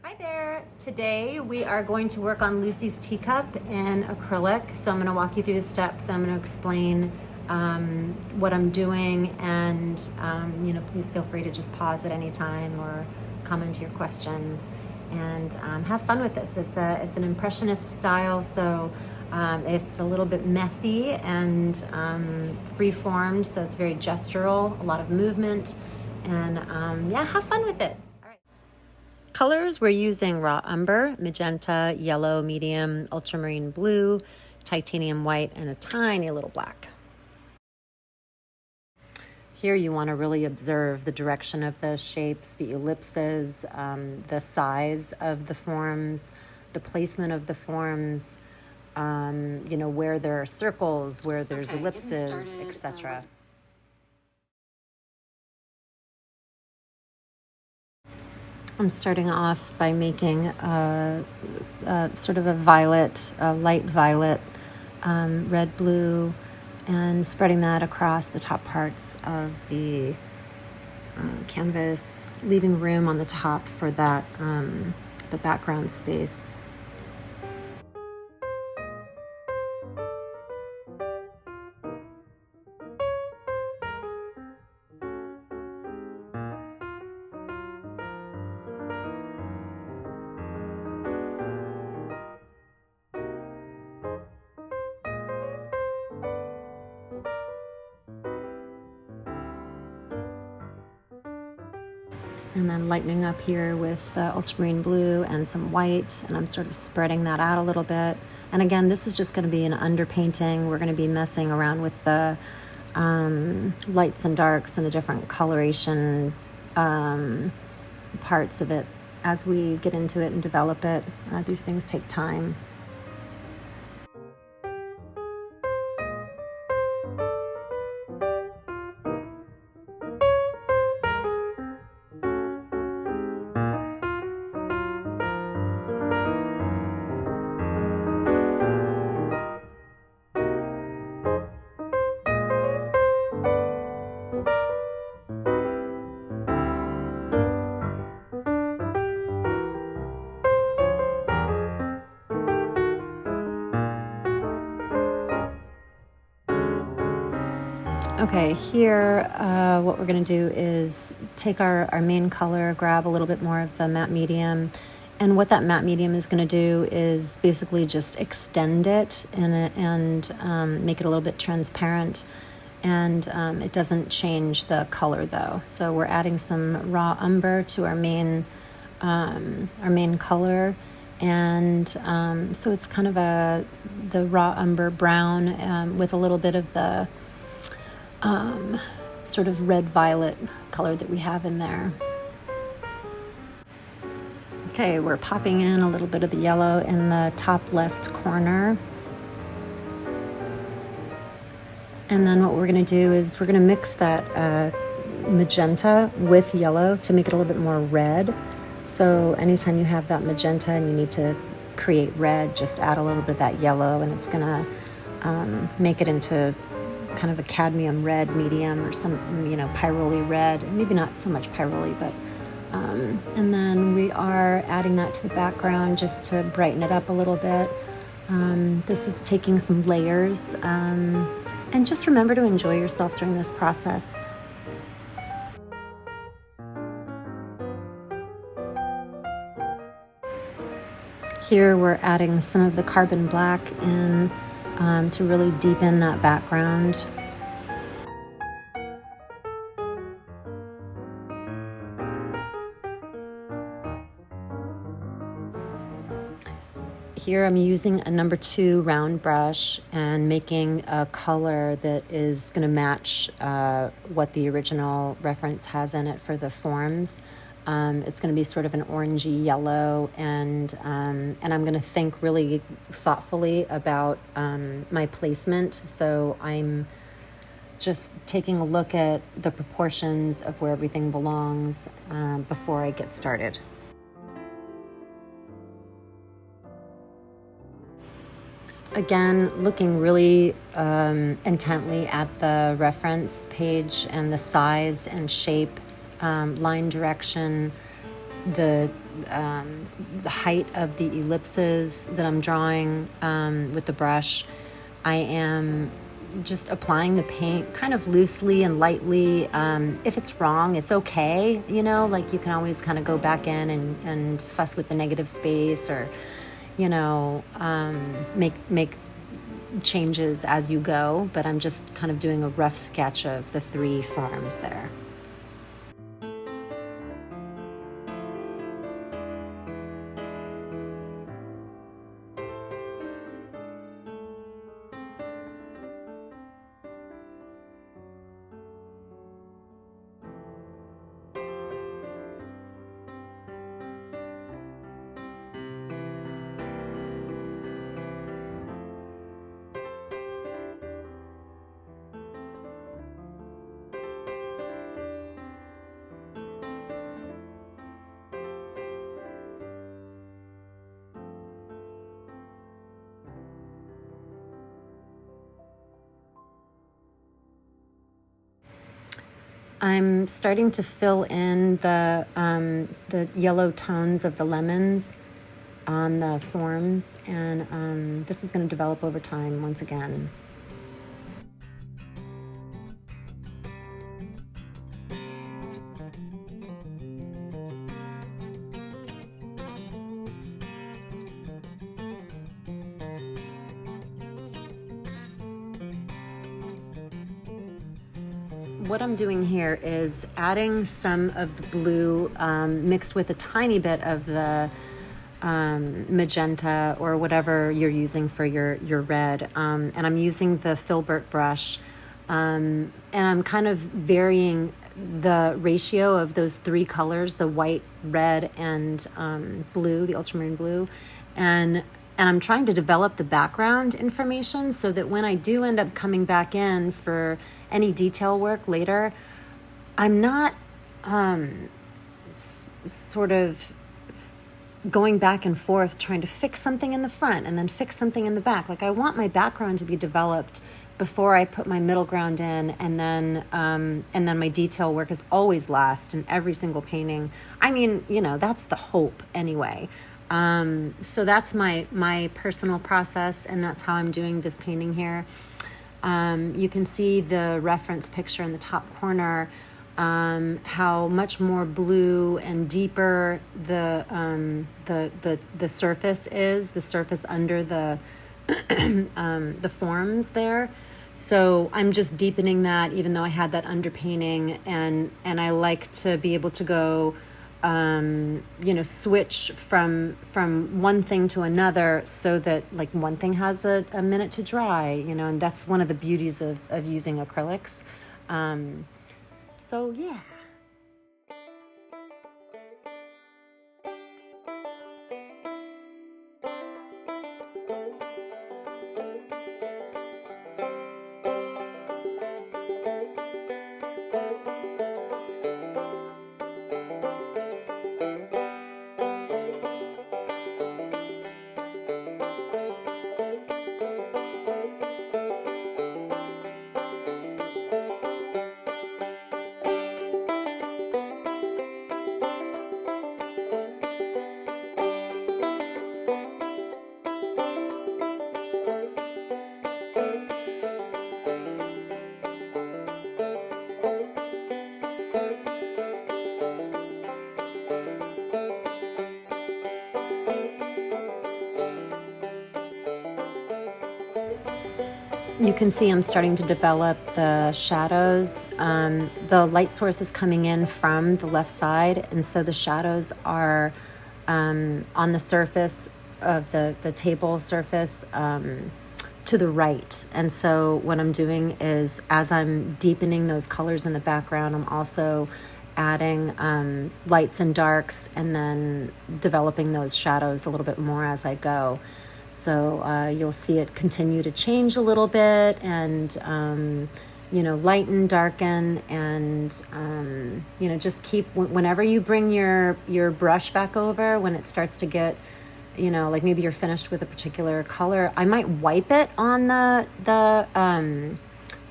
Hi there. Today we are going to work on Lucy's teacup in acrylic. So I'm going to walk you through the steps. I'm going to explain what I'm doing, and please feel free to just pause at any time or comment your questions and have fun with this. It's an Impressionist style, so it's a little bit messy and free-formed, so it's very gestural, a lot of movement, and have fun with it. Colors, we're using raw umber, magenta, yellow, medium, ultramarine blue, titanium white, and a tiny little black. Here you want to really observe the direction of the shapes, the ellipses, the size of the forms, the placement of the forms, where there are circles, where there's ellipses, etc. I'm starting off by making sort of a violet, light violet, red-blue, and spreading that across the top parts of the canvas, leaving room on the top for that, the background space. And then lightening up here with ultramarine blue and some white, and I'm sort of spreading that out a little bit. And again, this is just going to be an underpainting. We're going to be messing around with the lights and darks and the different coloration parts of it as we get into it and develop it. These things take time. Okay, here what we're going to do is take our main color, grab a little bit more of the matte medium, and what that matte medium is going to do is basically just extend it and make it a little bit transparent, and it doesn't change the color though. So we're adding some raw umber to our main color, and so it's kind of the raw umber brown with a little bit of the sort of red-violet color that we have in there. Okay, we're popping in a little bit of the yellow in the top left corner. And then what we're going to do is we're going to mix that magenta with yellow to make it a little bit more red. So anytime you have that magenta and you need to create red, just add a little bit of that yellow, and it's going to make it into kind of a cadmium red medium, or some pyrrole red, maybe not so much pyrrole, but and then we are adding that to the background just to brighten it up a little bit. This is taking some layers, and just remember to enjoy yourself during this process. Here we're adding some of the carbon black in to really deepen that background. Here I'm using a number 2 round brush and making a color that is going to match what the original reference has in it for the forms. It's going to be sort of an orangey yellow, and I'm going to think really thoughtfully about my placement. So I'm just taking a look at the proportions of where everything belongs before I get started. Again, looking really intently at the reference page and the size and shape, line direction, the height of the ellipses that I'm drawing with the brush. I am just applying the paint kind of loosely and lightly. If it's wrong, it's okay. Like you can always kind of go back in and fuss with the negative space, or, make changes as you go. But I'm just kind of doing a rough sketch of the three forms there. I'm starting to fill in the yellow tones of the lemons on the forms, and this is going to develop over time once again. What I'm doing here is adding some of the blue mixed with a tiny bit of the magenta or whatever you're using for your red. And I'm using the filbert brush, and I'm kind of varying the ratio of those three colors, the white, red, and blue, the ultramarine blue. And I'm trying to develop the background information so that when I do end up coming back in for any detail work later, I'm not sort of going back and forth trying to fix something in the front and then fix something in the back. Like, I want my background to be developed before I put my middle ground in, and then my detail work is always last in every single painting. I mean, that's the hope anyway. So that's my personal process, and that's how I'm doing this painting here. You can see the reference picture in the top corner, how much more blue and deeper the surface is, the surface under the the forms there. So I'm just deepening that, even though I had that underpainting, and I like to be able to go switch from one thing to another, so that like one thing has a minute to dry, and that's one of the beauties of using acrylics. So yeah. You can see I'm starting to develop the shadows. The light source is coming in from the left side, and so the shadows are on the surface of the table surface to the right. And so what I'm doing is, as I'm deepening those colors in the background, I'm also adding lights and darks, and then developing those shadows a little bit more as I go. So you'll see it continue to change a little bit, and lighten, darken, and just keep, whenever you bring your brush back over, when it starts to get, like maybe you're finished with a particular color, I might wipe it on the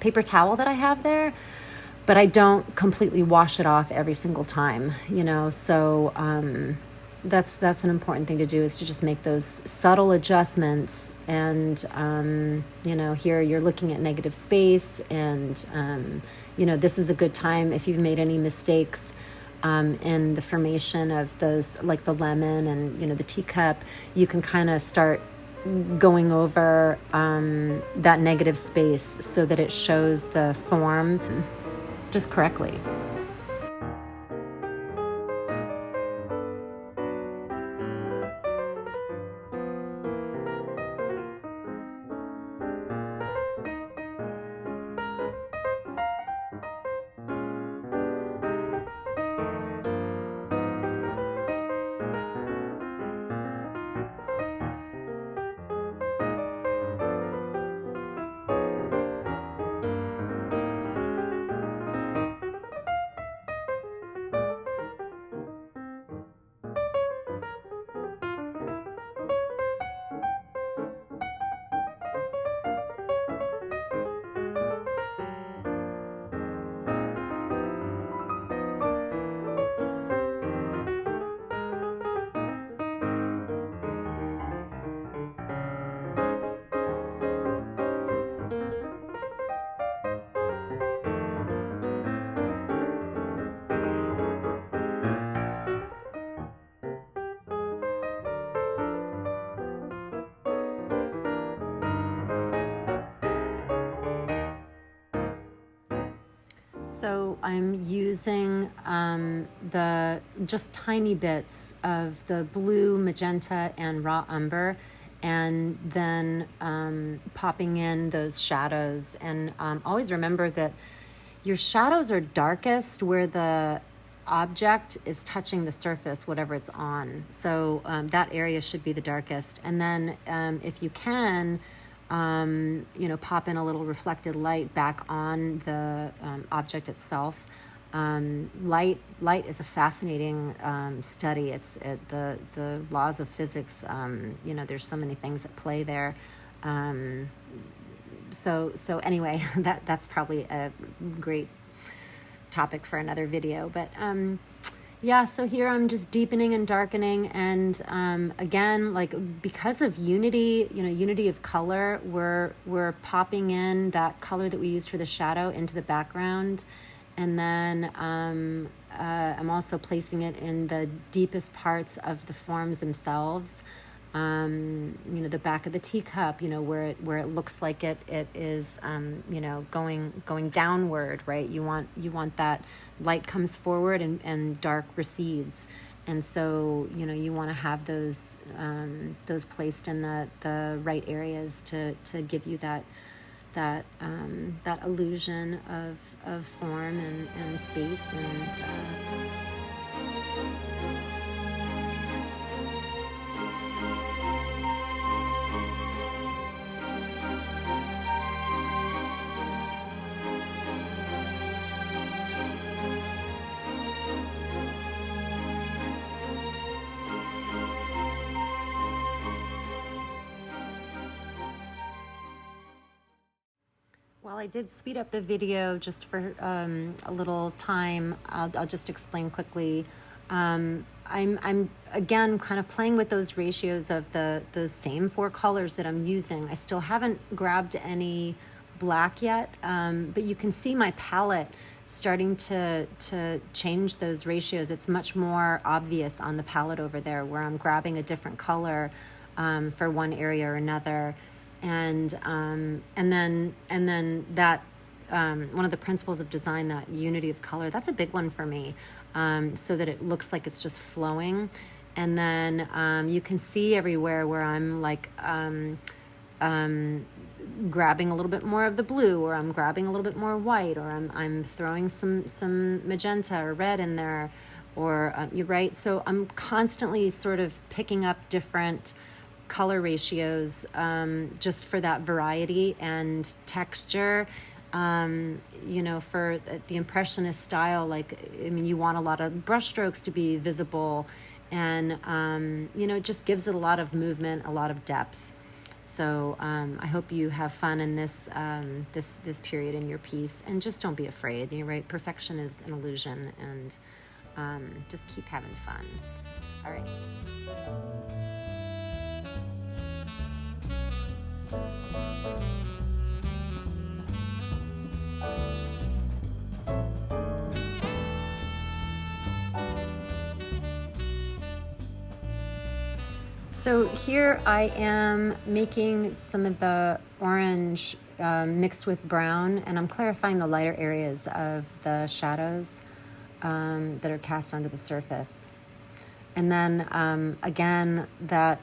paper towel that I have there. but I don't completely wash it off every single time, you know. So that's an important thing to do, is to just make those subtle adjustments. And you know, here you're looking at negative space, and you know, this is a good time if you've made any mistakes in the formation of those, like the lemon and, you know, the teacup. You can kind of start going over that negative space so that it shows the form just correctly. So I'm using the just tiny bits of the blue, magenta, and raw umber, and then popping in those shadows. And always remember that your shadows are darkest where the object is touching the surface, whatever it's on. So that area should be the darkest. And then if you can, you know, pop in a little reflected light back on the object itself. Light is a fascinating study. The laws of physics. You know, there's so many things at play there. So anyway, that's probably a great topic for another video. But yeah, so here I'm just deepening and darkening, and again, like, because of unity, you know, unity of color, we're popping in that color that we used for the shadow into the background, and then I'm also placing it in the deepest parts of the forms themselves. You know, the back of the teacup, you know, where it looks like it is, you know, going downward, right? You want that light comes forward and dark recedes. And so, you know, you want to have those placed in the right areas to give you that illusion of form and space. And well, I did speed up the video just for a little time. I'll just explain quickly. I'm again kind of playing with those ratios of those same four colors that I'm using. I still haven't grabbed any black yet, but you can see my palette starting to change those ratios. It's much more obvious on the palette over there, where I'm grabbing a different color for one area or another. And then that one of the principles of design, that unity of color, that's a big one for me, so that it looks like it's just flowing. And then you can see everywhere where I'm like grabbing a little bit more of the blue, or I'm grabbing a little bit more white, or I'm throwing some magenta or red in there, or you're right. So I'm constantly sort of picking up different color ratios just for that variety and texture. You know, for the Impressionist style, like, I mean, you want a lot of brush strokes to be visible, and you know, it just gives it a lot of movement, a lot of depth. So I hope you have fun in this period in your piece, and just don't be afraid. You're right. Perfection is an illusion, and just keep having fun. All right. So here I am making some of the orange mixed with brown, and I'm clarifying the lighter areas of the shadows that are cast onto the surface. And then again, that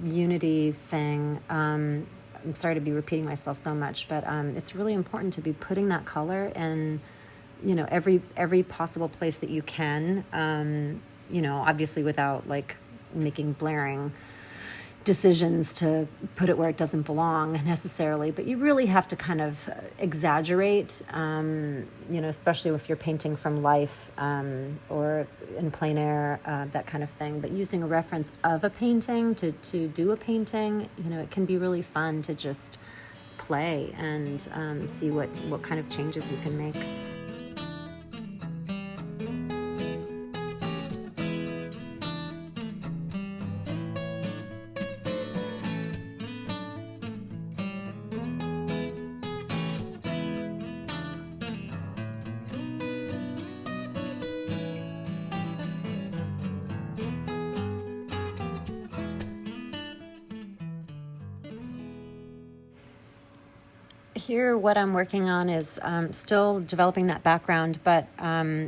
unity thing, I'm sorry to be repeating myself so much, but it's really important to be putting that color in, every possible place that you can, obviously without like making blaring decisions to put it where it doesn't belong necessarily, but you really have to kind of exaggerate, especially if you're painting from life or in plein air, that kind of thing. But using a reference of a painting to do a painting, it can be really fun to just play and see what kind of changes you can make. Here, what I'm working on is still developing that background, but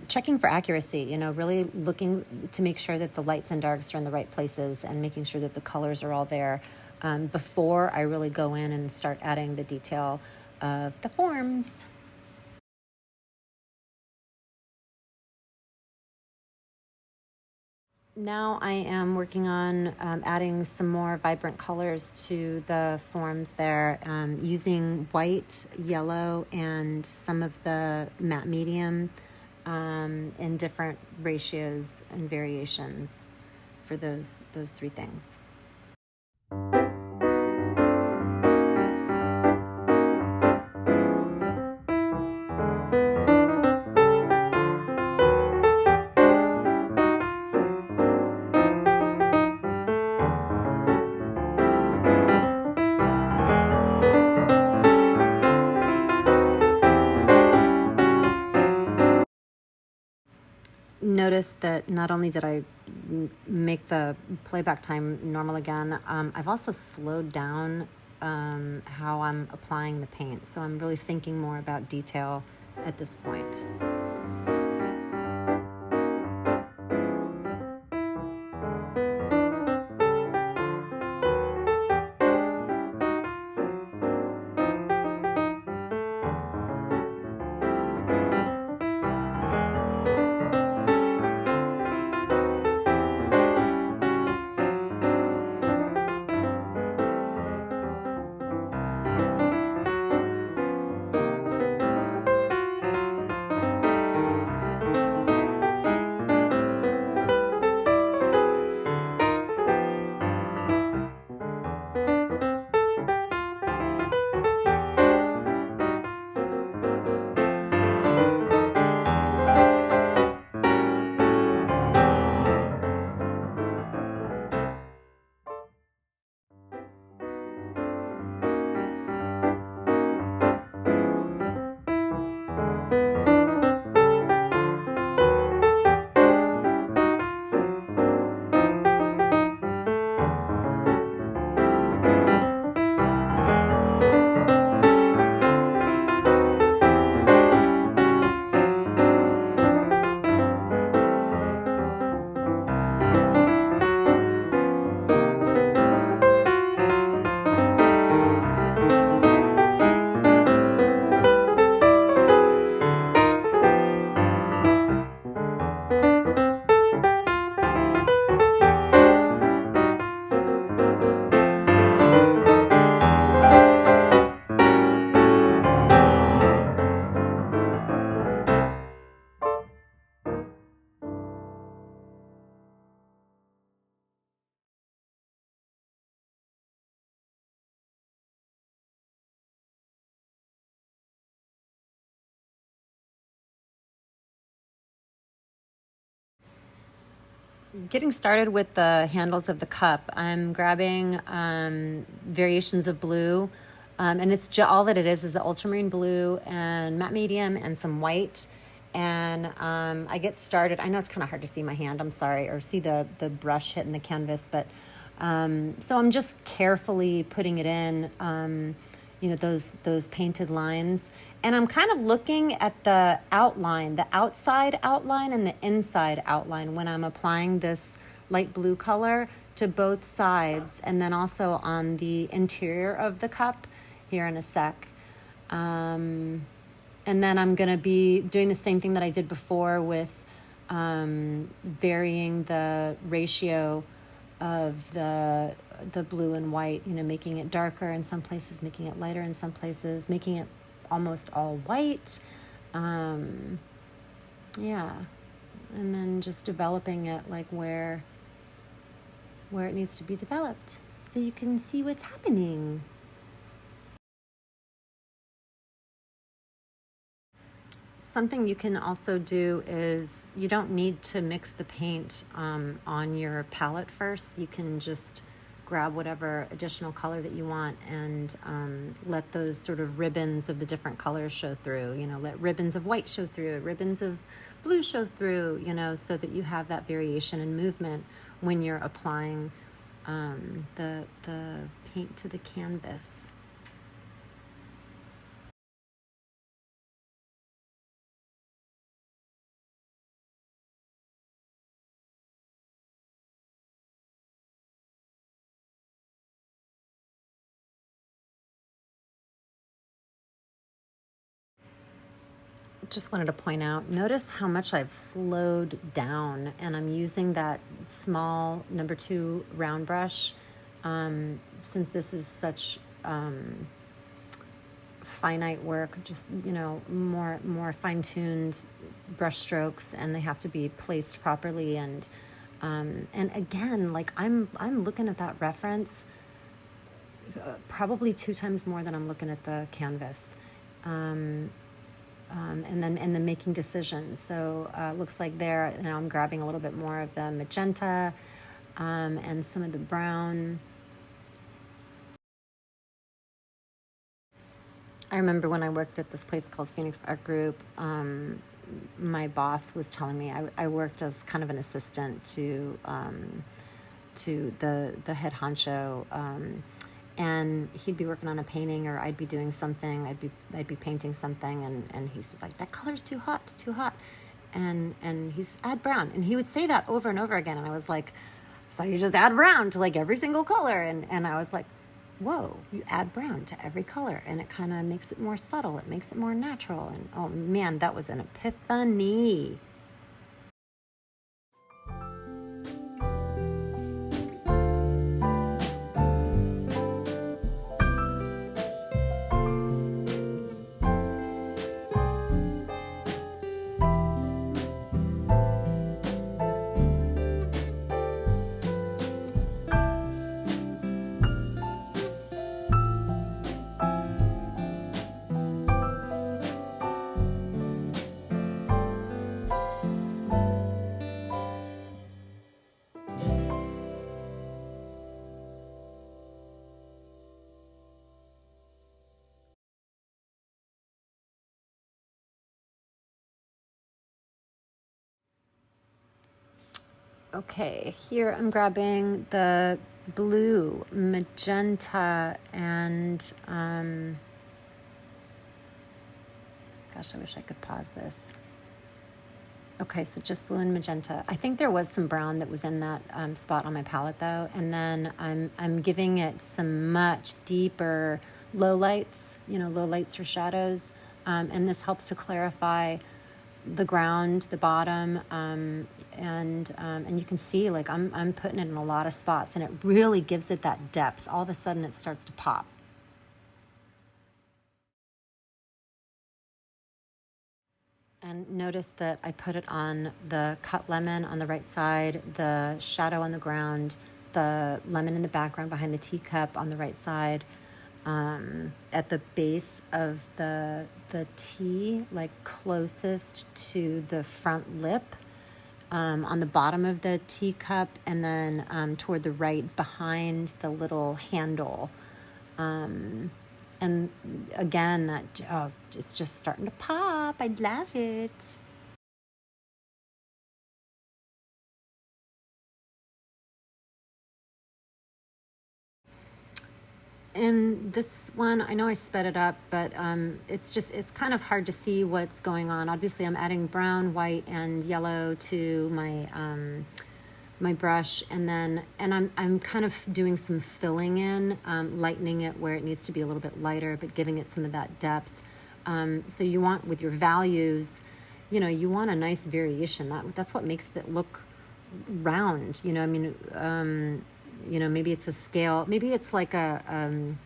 checking for accuracy, really looking to make sure that the lights and darks are in the right places and making sure that the colors are all there before I really go in and start adding the detail of the forms. Now I am working on adding some more vibrant colors to the forms there, using white, yellow, and some of the matte medium in different ratios and variations for those three things. Notice that not only did I make the playback time normal again, I've also slowed down how I'm applying the paint. So I'm really thinking more about detail at this point. getting started with the handles of the cup, I'm grabbing variations of blue, and it's all that it is the ultramarine blue and matte medium and some white. And I get started. I know it's kind of hard to see my hand, I'm sorry, or see the brush hitting the canvas, but so I'm just carefully putting it in, those painted lines. And I'm kind of looking at the outline, the outside outline and the inside outline when I'm applying this light blue color to both sides, and then also on the interior of the cup here in a sec. And then I'm going to be doing the same thing that I did before with varying the ratio of the blue and white, making it darker in some places, making it lighter in some places, making it almost all white. And then just developing it like where it needs to be developed so you can see what's happening. Something you can also do is you don't need to mix the paint on your palette first. You can just grab whatever additional color that you want and let those sort of ribbons of the different colors show through. Let ribbons of white show through, ribbons of blue show through, so that you have that variation and movement when you're applying the paint to the canvas. Just wanted to point out, notice how much I've slowed down, and I'm using that small number 2 round brush. Since this is such finite work, just more fine-tuned brush strokes, and they have to be placed properly. And again, like I'm looking at that reference probably 2 times more than I'm looking at the canvas. And then making decisions. So looks like there, now I'm grabbing a little bit more of the magenta and some of the brown. I remember when I worked at this place called Phoenix Art Group, my boss was telling me I worked as kind of an assistant to the head honcho. And he'd be working on a painting, or I'd be doing something. I'd be painting something, and he's like, "That color's too hot. It's too hot," and he's add brown, and he would say that over and over again. And I was like, "So you just add brown to like every single color?" And I was like, "Whoa, you add brown to every color, and it kind of makes it more subtle. It makes it more natural." And oh man, that was an epiphany. Okay, here I'm grabbing the blue, magenta, and gosh, I wish I could pause this. Okay, so just blue and magenta. I think there was some brown that was in that spot on my palette though, and then I'm giving it some much deeper lowlights, lowlights or shadows, and this helps to clarify the ground, the bottom, and you can see like I'm putting it in a lot of spots, and it really gives it that depth. All of a sudden, it starts to pop. And notice that I put it on the cut lemon on the right side, the shadow on the ground, the lemon in the background behind the teacup on the right side, at the base of the tea, like closest to the front lip. on the bottom of the teacup, and then toward the right behind the little handle. And again, it's just starting to pop. I love it. And this one, I know I sped it up, but it's kind of hard to see what's going on. Obviously, I'm adding brown, white, and yellow to my brush, and I'm kind of doing some filling in, lightening it where it needs to be a little bit lighter, but giving it some of that depth. So you want, with your values, you want a nice variation. That's what makes it look round. Maybe it's a scale. Maybe it's like a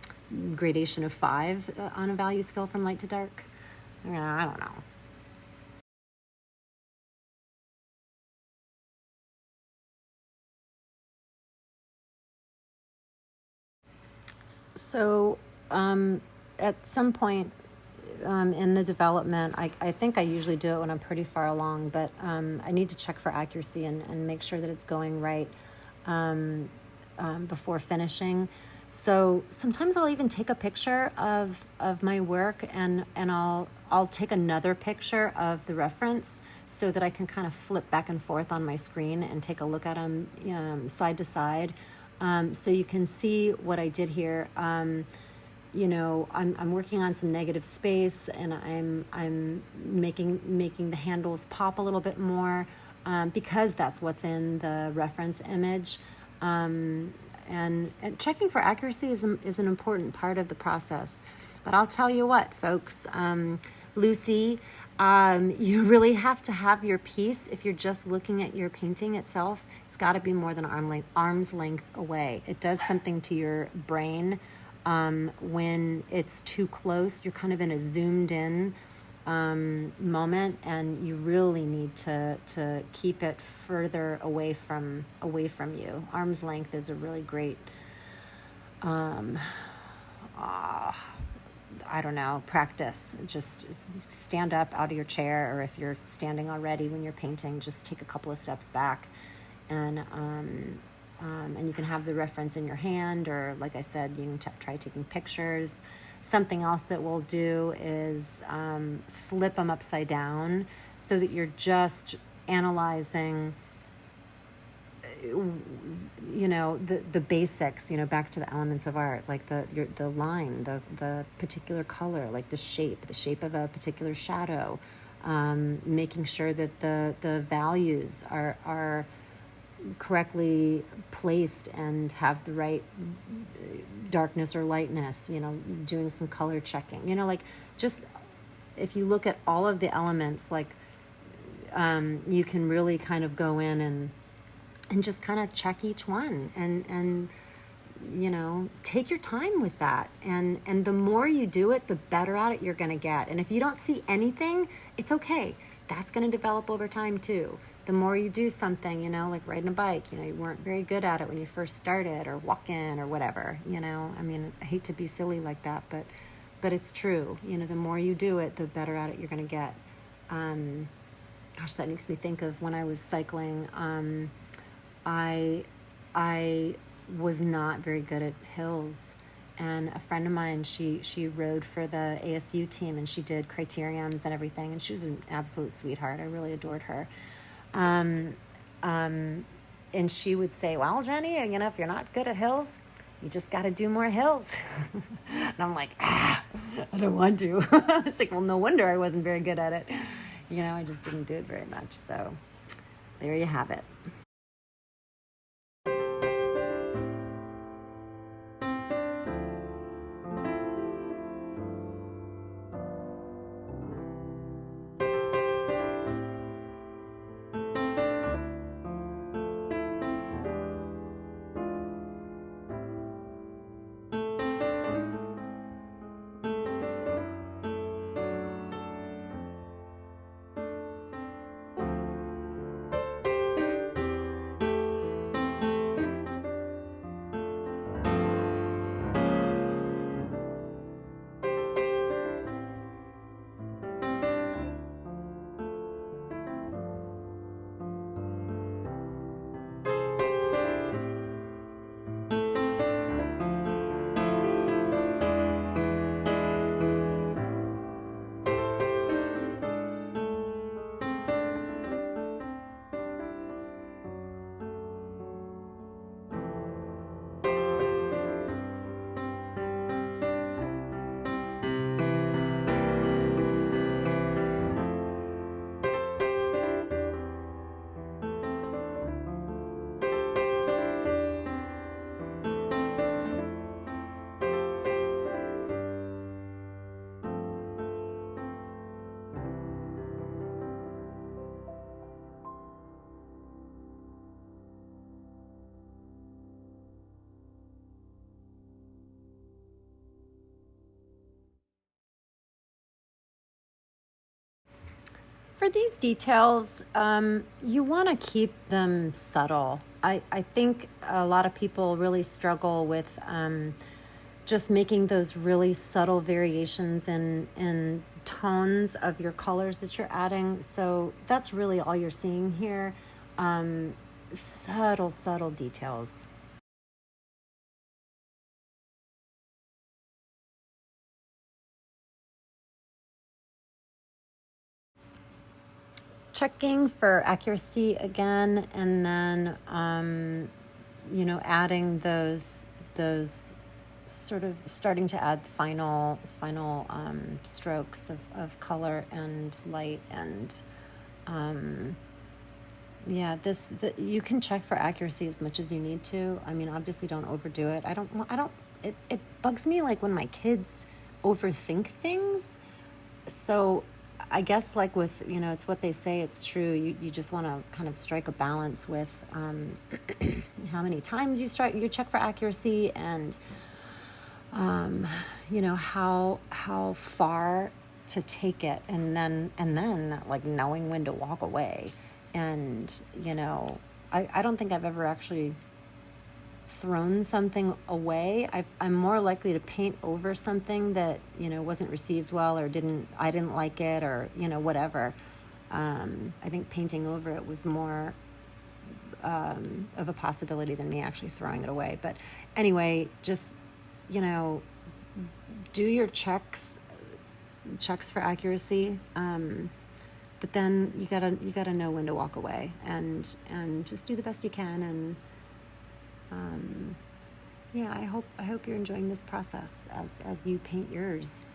gradation of 5 on a value scale from light to dark. I don't know. So at some point in the development, I think I usually do it when I'm pretty far along, but I need to check for accuracy and make sure that it's going right before finishing. So sometimes I'll even take a picture of my work, and I'll take another picture of the reference so that I can kind of flip back and forth on my screen and take a look at them side to side. So you can see what I did here. I'm working on some negative space, and I'm making the handles pop a little bit more because that's what's in the reference image. And checking for accuracy is an important part of the process. But I'll tell you what, folks, Lucy, you really have to have your piece. If you're just looking at your painting itself, it's got to be more than arm's length away. It does something to your brain when it's too close. You're kind of in a zoomed in moment, and you really need to keep it further away from you. Arm's length is a really great practice. Just stand up out of your chair, or if you're standing already when you're painting, just take a couple of steps back, and you can have the reference in your hand, or like I said, you can try taking pictures. Something else that we'll do is flip them upside down so that you're just analyzing the basics, back to the elements of art, like the line, the particular color, like the shape of a particular shadow, making sure that the values are correctly placed and have the right darkness or lightness, doing some color checking, just if you look at all of the elements, you can really kind of go in and just kind of check each one and take your time with that. And the more you do it, the better at it you're going to get. And if you don't see anything, it's okay. That's going to develop over time too. The more you do something, like riding a bike, you weren't very good at it when you first started, or walking or whatever, I hate to be silly like that, but it's true. The more you do it, the better at it you're going to get. Gosh, that makes me think of when I was cycling. I was not very good at hills, and a friend of mine, she rode for the ASU team, and she did criteriums and everything, and she was an absolute sweetheart. I really adored her. And she would say, well, Jenny, if you're not good at hills, you just got to do more hills. And I'm like, I don't want to. It's like, well, no wonder I wasn't very good at it. I just didn't do it very much. So there you have it. For these details, you want to keep them subtle. I think a lot of people really struggle with just making those really subtle variations in tones of your colors that you're adding. So that's really all you're seeing here. Subtle details. Checking for accuracy again, and then adding those sort of starting to add final strokes of color and light, and you can check for accuracy as much as you need to. I mean, obviously don't overdo it. It bugs me like when my kids overthink things. So I guess like with, it's what they say, it's true. You just want to kind of strike a balance with how many times you check for accuracy, and how far to take it, and then like knowing when to walk away. And I don't think I've ever actually thrown something away. I'm more likely to paint over something that wasn't received well, or I didn't like it, or whatever. I think painting over it was more of a possibility than me actually throwing it away. But anyway, just do your checks for accuracy. But then you gotta know when to walk away, and just do the best you can. And I hope you're enjoying this process as you paint yours.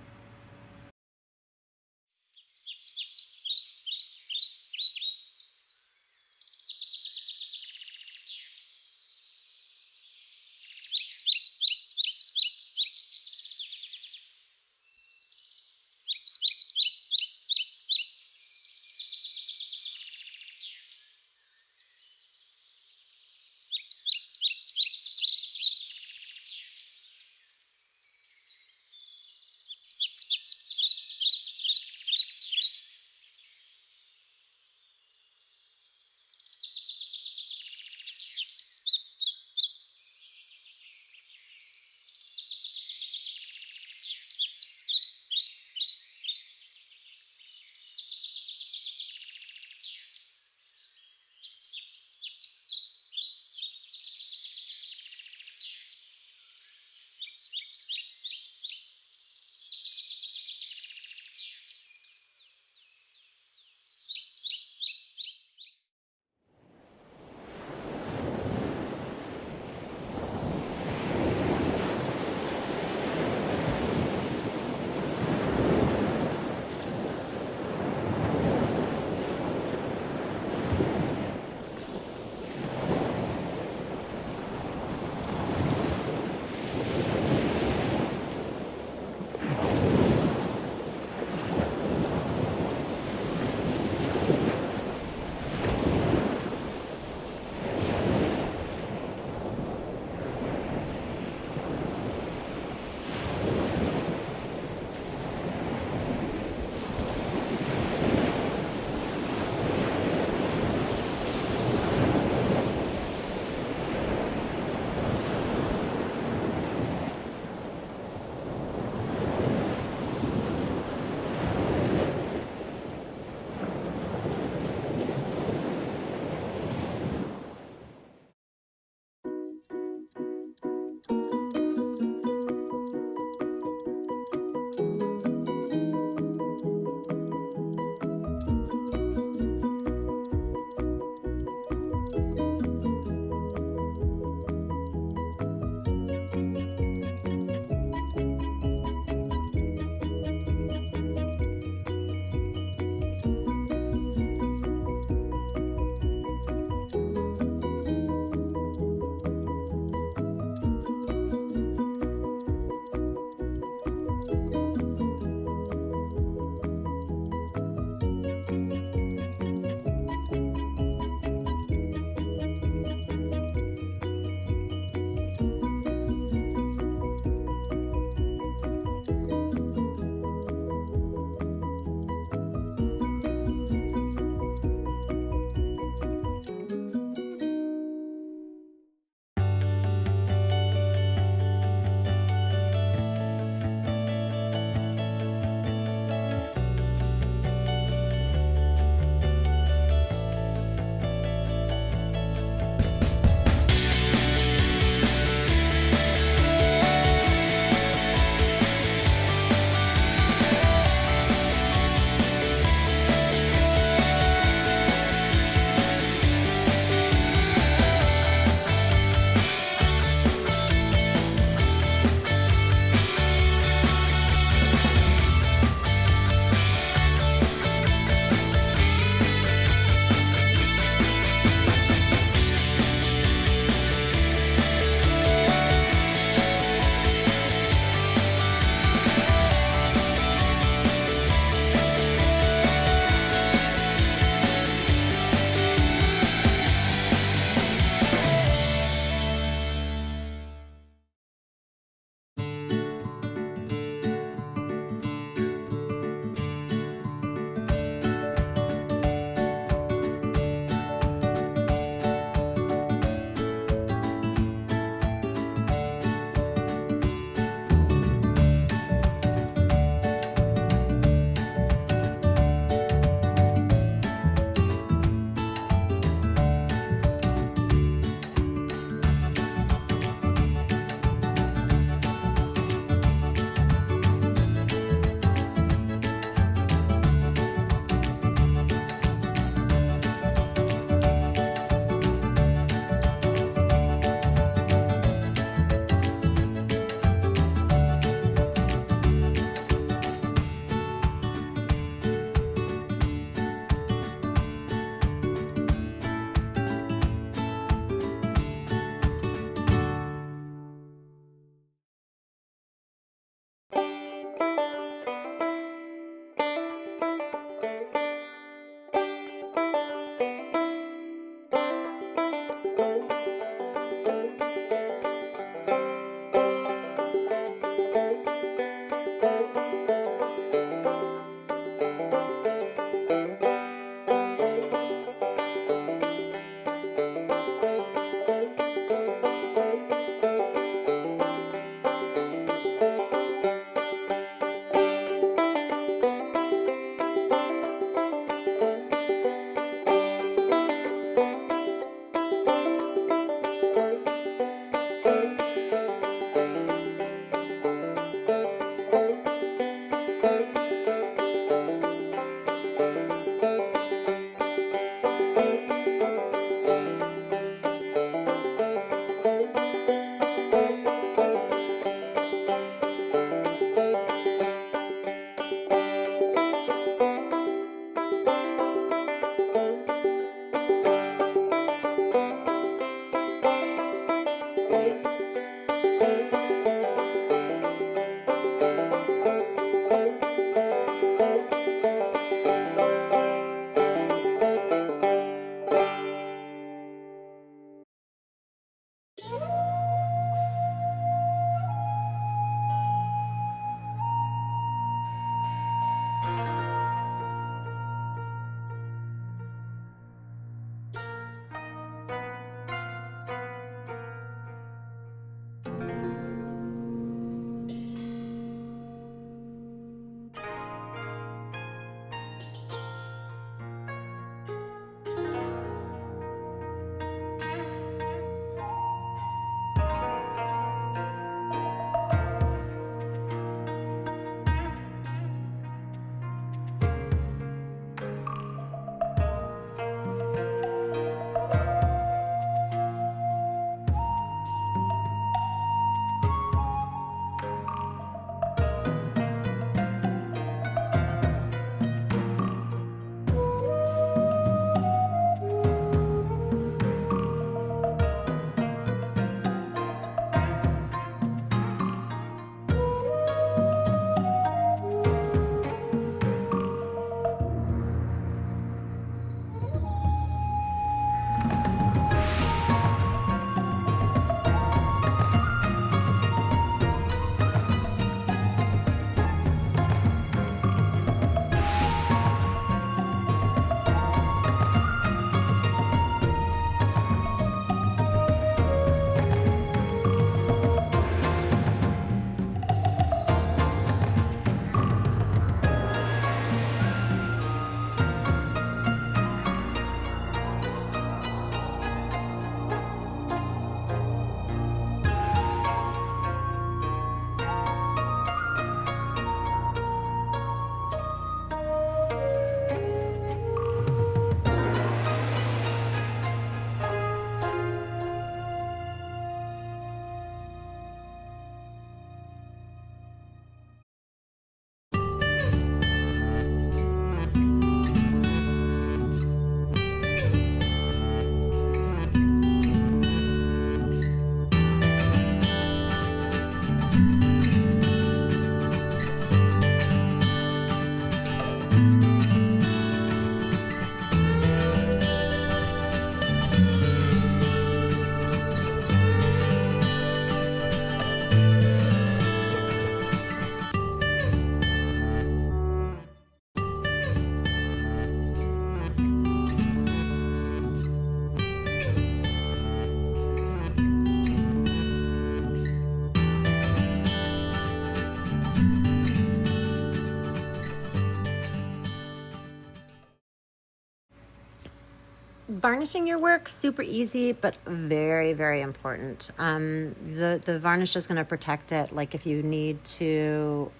varnishing your work, super easy, but very, very important. The varnish is going to protect it. Like if you need to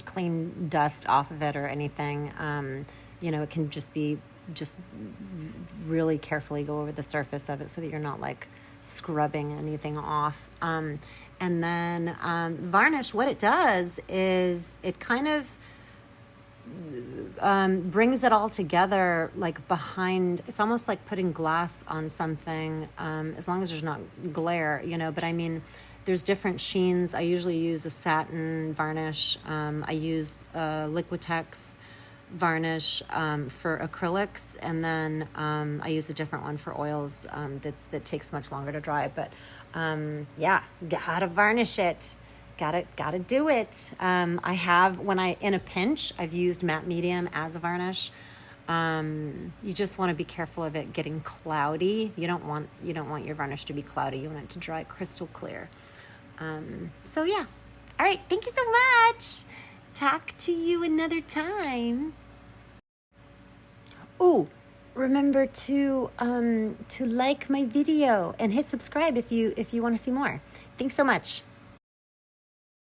clean dust off of it or anything, it can just really carefully go over the surface of it so that you're not like scrubbing anything off. And then varnish, what it does is it kind of brings it all together, like behind. It's almost like putting glass on something, as long as there's not glare, but I mean, there's different sheens. I usually use a satin varnish. I use Liquitex varnish for acrylics, and then I use a different one for oils that takes much longer to dry. But yeah, gotta varnish it. Gotta do it. I have, in a pinch, I've used matte medium as a varnish. You just want to be careful of it getting cloudy. You don't want your varnish to be cloudy. You want it to dry crystal clear. So yeah. All right. Thank you so much. Talk to you another time. Oh, remember to like my video and hit subscribe if you want to see more. Thanks so much.